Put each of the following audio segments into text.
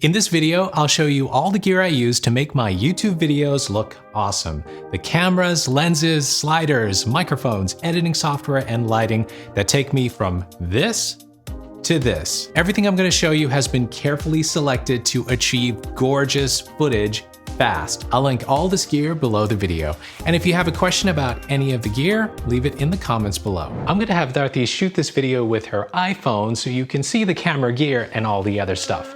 In this video, I'll show you all the gear I use to make my YouTube videos look awesome. The cameras, lenses, sliders, microphones, editing software, and lighting that take me from this to this. Everything I'm going to show you has been carefully selected to achieve gorgeous footage fast. I'll link all this gear below the video. And if you have a question about any of the gear, leave it in the comments below. I'm going to have Dorothy shoot this video with her iPhone so you can see the camera gear and all the other stuff.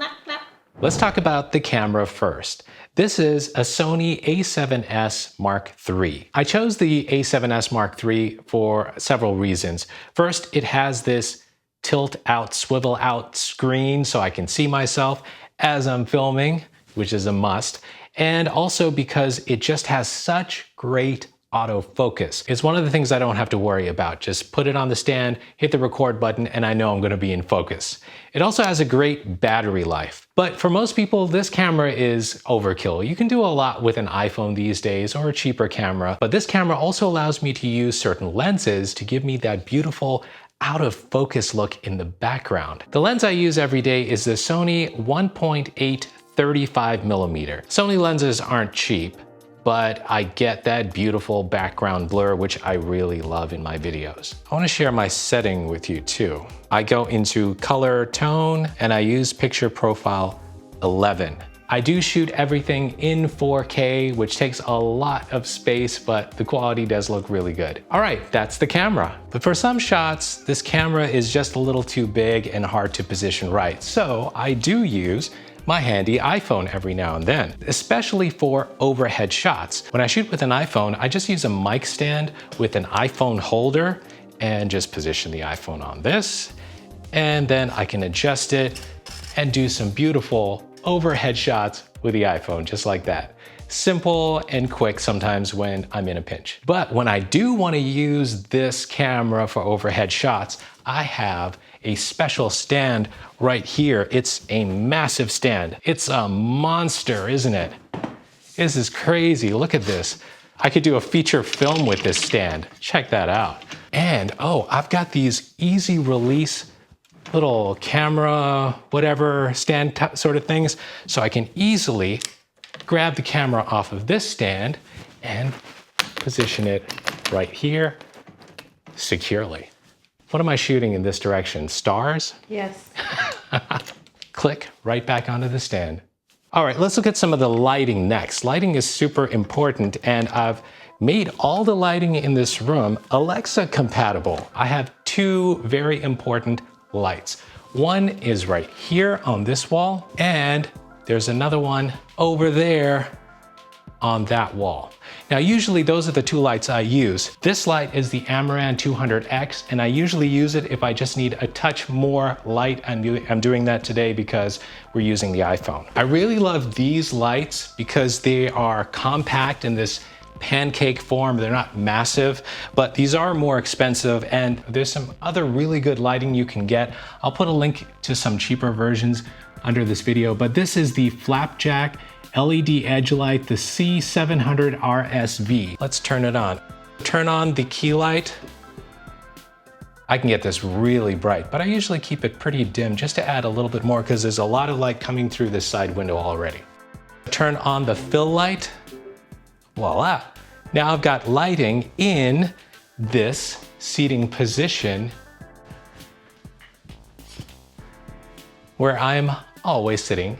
Let's talk about the camera first. This is a Sony a7S Mark III. I chose the a7S Mark III for several reasons. First, it has this tilt out, swivel out screen so I can see myself as I'm filming, which is a must. And also because it just has such great autofocus. It's one of the things I don't have to worry about. Just put it on the stand, hit the record button, and I know I'm going to be in focus. It also has a great battery life. But for most people, this camera is overkill. You can do a lot with an iPhone these days or a cheaper camera, but this camera also allows me to use certain lenses to give me that beautiful out of focus look in the background. The lens I use every day is the Sony 1.8 35mm. Sony lenses aren't cheap, but I get that beautiful background blur, which I really love in my videos. I want to share my setting with you too. I go into color tone and I use picture profile 11. I do shoot everything in 4K, which takes a lot of space, but the quality does look really good. All right, that's the camera. But for some shots, this camera is just a little too big and hard to position right. So I do use my handy iPhone every now and then, especially for overhead shots. When I shoot with an iPhone, I just use a mic stand with an iPhone holder and just position the iPhone on this. And then I can adjust it and do some beautiful overhead shots with the iPhone, just like that. Simple and quick sometimes when I'm in a pinch. But when I do want to use this camera for overhead shots, I have a special stand right here. It's a massive stand. It's a monster, isn't it? This is crazy. Look at this. I could do a feature film with this stand. Check that out. And oh, I've got these easy release little camera, whatever, stand sort of things. So I can easily grab the camera off of this stand and position it right here securely. What am I shooting in this direction? Stars? Yes. Click right back onto the stand. All right, let's look at some of the lighting next. Lighting is super important, and I've made all the lighting in this room Alexa compatible. I have two very important lights. One is right here on this wall, and there's another one over there on that wall. Now, usually those are the two lights I use. This light is the AMARAN 200X, and I usually use it if I just need a touch more light. I'm doing that today because we're using the iPhone. I really love these lights because they are compact in this pancake form. They're not massive, but these are more expensive, and there's some other really good lighting you can get. I'll put a link to some cheaper versions under this video, but this is the FLAPJACK LED edge light, the C700 RSV. Let's turn it on. Turn on the key light. I can get this really bright, but I usually keep it pretty dim just to add a little bit more because there's a lot of light coming through this side window already. Turn on the fill light. Voila. Now I've got lighting in this seating position where I'm always sitting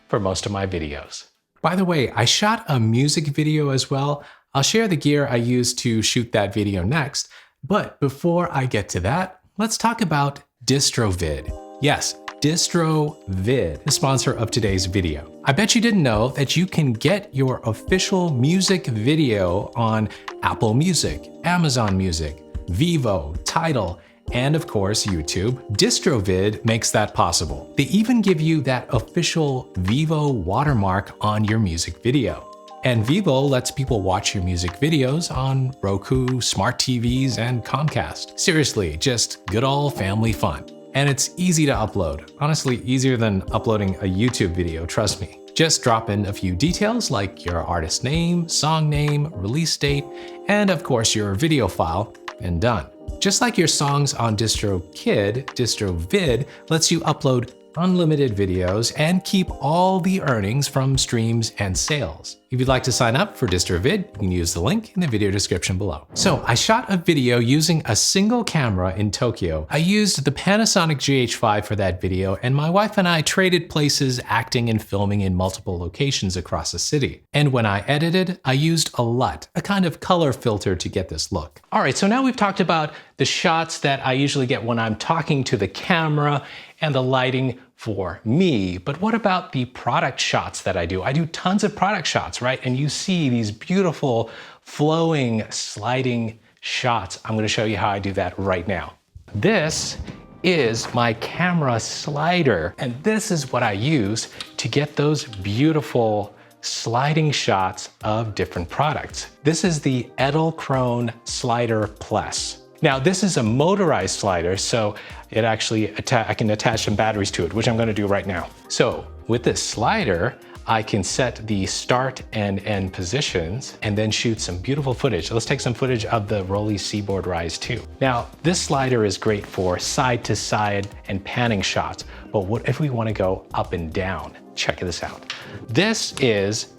for most of my videos. By the way, I shot a music video as well. I'll share the gear I used to shoot that video next, but before I get to that, let's talk about DistroVid. Yes, DistroVid, the sponsor of today's video. I bet you didn't know that you can get your official music video on Apple Music, Amazon Music, Vivo, Tidal, and of course YouTube. DistroVid makes that possible. They even give you that official Vivo watermark on your music video. And Vivo lets people watch your music videos on Roku, smart TVs, and Comcast. Seriously, just good old family fun. And it's easy to upload. Honestly, easier than uploading a YouTube video, trust me. Just drop in a few details like your artist name, song name, release date, and of course your video file, and done. Just like your songs on DistroKid, DistroVid lets you upload unlimited videos, and keep all the earnings from streams and sales. If you'd like to sign up for DistroVid, you can use the link in the video description below. So I shot a video using a single camera in Tokyo. I used the Panasonic GH5 for that video, and my wife and I traded places acting and filming in multiple locations across the city. And when I edited, I used a LUT, a kind of color filter to get this look. All right, so now we've talked about the shots that I usually get when I'm talking to the camera and the lighting for me, but what about the product shots that I do? I do tons of product shots, right? And you see these beautiful flowing sliding shots. I'm gonna show you how I do that right now. This is my camera slider, and this is what I use to get those beautiful sliding shots of different products. This is the EDELKRONE Slider Plus. Now, this is a motorized slider, so it actually I can attach some batteries to it, which I'm going to do right now. So with this slider, I can set the start and end positions and then shoot some beautiful footage. So let's take some footage of the Rolly Seaboard Rise 2. Now, this slider is great for side to side and panning shots, but what if we want to go up and down? Check this out. This is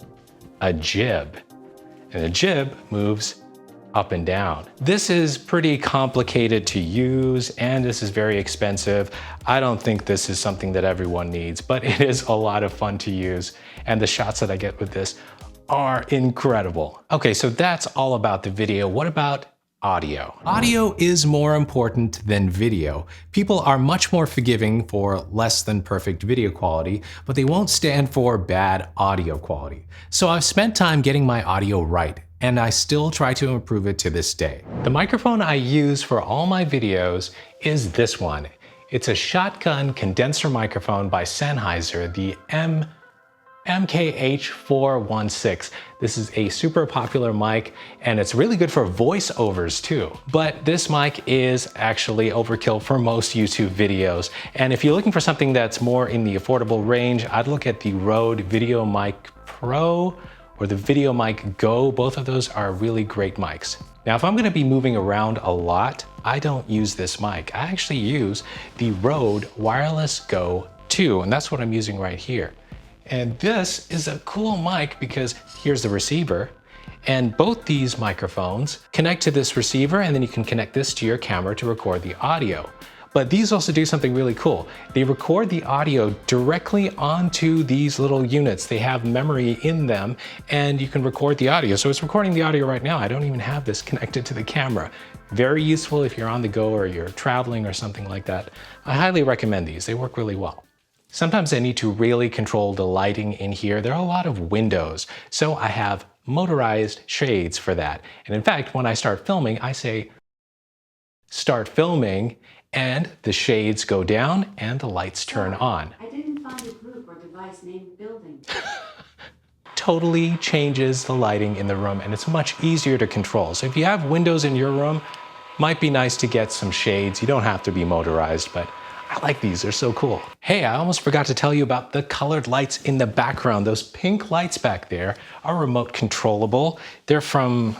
a jib, and the jib moves up and down. This is pretty complicated to use, and this is very expensive. I don't think this is something that everyone needs, but it is a lot of fun to use, and the shots that I get with this are incredible. Okay, so that's all about the video. What about audio? Audio is more important than video. People are much more forgiving for less than perfect video quality, but they won't stand for bad audio quality. So I've spent time getting my audio right, and I still try to improve it to this day. The microphone I use for all my videos is this one. It's a shotgun condenser microphone by Sennheiser, the MKH416. This is a super popular mic, and it's really good for voiceovers too. But this mic is actually overkill for most YouTube videos. And if you're looking for something that's more in the affordable range, I'd look at the Rode VideoMic Pro or the VideoMic Go. Both of those are really great mics. Now, if I'm gonna be moving around a lot, I don't use this mic. I actually use the Rode Wireless Go 2, and that's what I'm using right here. And this is a cool mic because here's the receiver, and both these microphones connect to this receiver, and then you can connect this to your camera to record the audio. But these also do something really cool. They record the audio directly onto these little units. They have memory in them, and you can record the audio. So it's recording the audio right now. I don't even have this connected to the camera. Very useful if you're on the go or you're traveling or something like that. I highly recommend these. They work really well. Sometimes I need to really control the lighting in here. There are a lot of windows, so I have motorized shades for that. And in fact, when I start filming, I say, start filming, and the shades go down and the lights turn on. I didn't find a group or device named building. Totally changes the lighting in the room, and it's much easier to control. So if you have windows in your room, might be nice to get some shades. You don't have to be motorized, but I like these, they're so cool. Hey, I almost forgot to tell you about the colored lights in the background. Those pink lights back there are remote controllable. They're from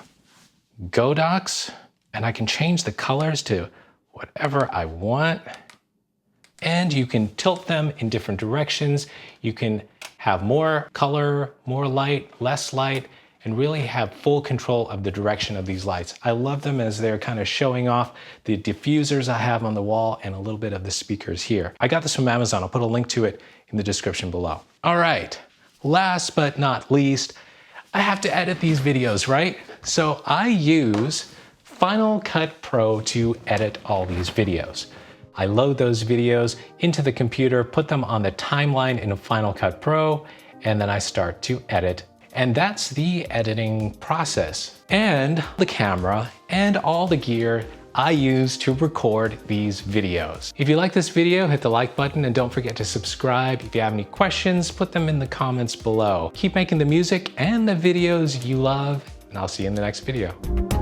Godox, and I can change the colors to whatever I want. And you can tilt them in different directions. You can have more color, more light, less light, and really have full control of the direction of these lights. I love them as they're kind of showing off the diffusers I have on the wall and a little bit of the speakers here. I got this from Amazon. I'll put a link to it in the description below. All right, last but not least, I have to edit these videos, right? So I use Final Cut Pro to edit all these videos. I load those videos into the computer, put them on the timeline in Final Cut Pro, and then I start to edit. And that's the editing process. And the camera and all the gear I use to record these videos. If you like this video, hit the like button and don't forget to subscribe. If you have any questions, put them in the comments below. Keep making the music and the videos you love, and I'll see you in the next video.